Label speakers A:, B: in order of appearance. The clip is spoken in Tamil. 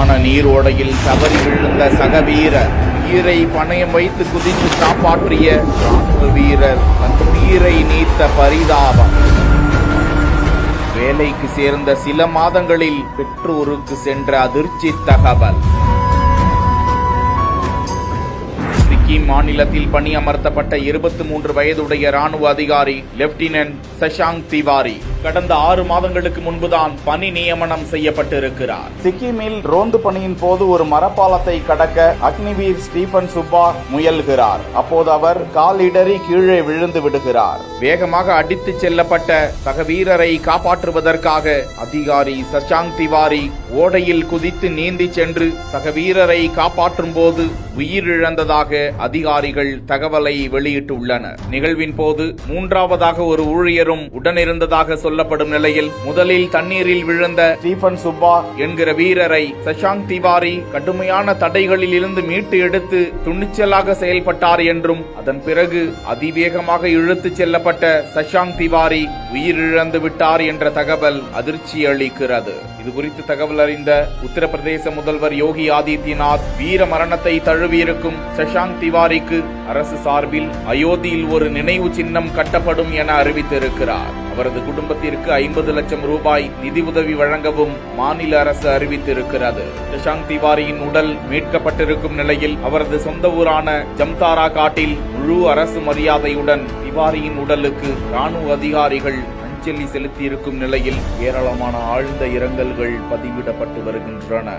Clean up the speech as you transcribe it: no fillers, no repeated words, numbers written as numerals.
A: ஆழமான நீரோடையில் தவறி விழுந்த சக வீரர் உயிரை பணயம் வைத்து குதித்து காப்பாற்றிய ராணுவ வீரர் தன் உயிரை நீத்த பரிதாபம். வேலைக்கு சேர்ந்த சில மாதங்களில் பெற்றோருக்கு சென்ற அதிர்ச்சி தகவல். சிக்கிம் மாநிலத்தில் பணியமர்த்தப்பட்ட 23 வயதுடைய ராணுவ அதிகாரி லெப்டினன்ட் சஷாங்க் திவாரி கடந்த 6 மாதங்களுக்கு முன்புதான் பணி நியமனம் செய்யப்பட்டிருக்கிறார். சிக்கிமில் ரோந்து பணியின் போது ஒரு மரப்பாலத்தை கடக்க அக்னிவீர் ஸ்டீபன் சுப்பா முயல்கிறார். அப்போது அவர் காலிடறி கீழே விழுந்து விடுகிறார். வேகமாக அடித்துச் செல்லப்பட்ட சக வீரரை காப்பாற்றுவதற்காக அதிகாரி சஷாங்க் திவாரி ஓடையில் குதித்து நீந்தி சென்று சக வீரரை காப்பாற்றும் போது உயிரிழந்ததாக அதிகாரிகள் தகவலை வெளியிட்டுள்ளனர். நிகழ்வின் போது 3வதாக ஒரு ஊழியரும் உடனிருந்ததாக சொல்லப்படும் நிலையில் முதலில் தண்ணீரில் விழுந்த ஸ்டீபன் சுப்பா என்கிற வீரரை சஷாங்க் திவாரி கடுமையான தடைகளில் இருந்து மீட்டு எடுத்து துணிச்சலாக செயல்பட்டார் என்றும் அதன் பிறகு அதிவேகமாக இழுத்துச் செல்லப்பட்ட சஷாங்க் திவாரி உயிரிழந்து விட்டார் என்ற தகவல் அதிர்ச்சி அளிக்கிறது. இதுகுறித்து தகவல் அறிந்த உத்தரப்பிரதேச முதல்வர் யோகி ஆதித்யநாத் வீர மரணத்தை தழுவியிருக்கும் சஷாங்க் திவாரிக்கு அரசு சார்பில் அயோத்தியில் ஒரு நினைவு சின்னம் கட்டப்படும் என அறிவித்திருக்கிறார். அவரது குடும்பத்திற்கு 50 லட்சம் ரூபாய் நிதி உதவி வழங்கவும் மாநில அரசு அறிவித்திருக்கிறது. சஷாங்க் திவாரியின் உடல் மீட்கப்பட்டிருக்கும் நிலையில் அவரது சொந்த ஊரான ஜம்தாரா காட்டில் முழு அரசு மரியாதையுடன் திவாரியின் உடலுக்கு ராணுவ அதிகாரிகள் அஞ்சலி செலுத்தியிருக்கும் நிலையில் ஏராளமான ஆழ்ந்த இரங்கல்கள் பதிவிடப்பட்டு வருகின்றன.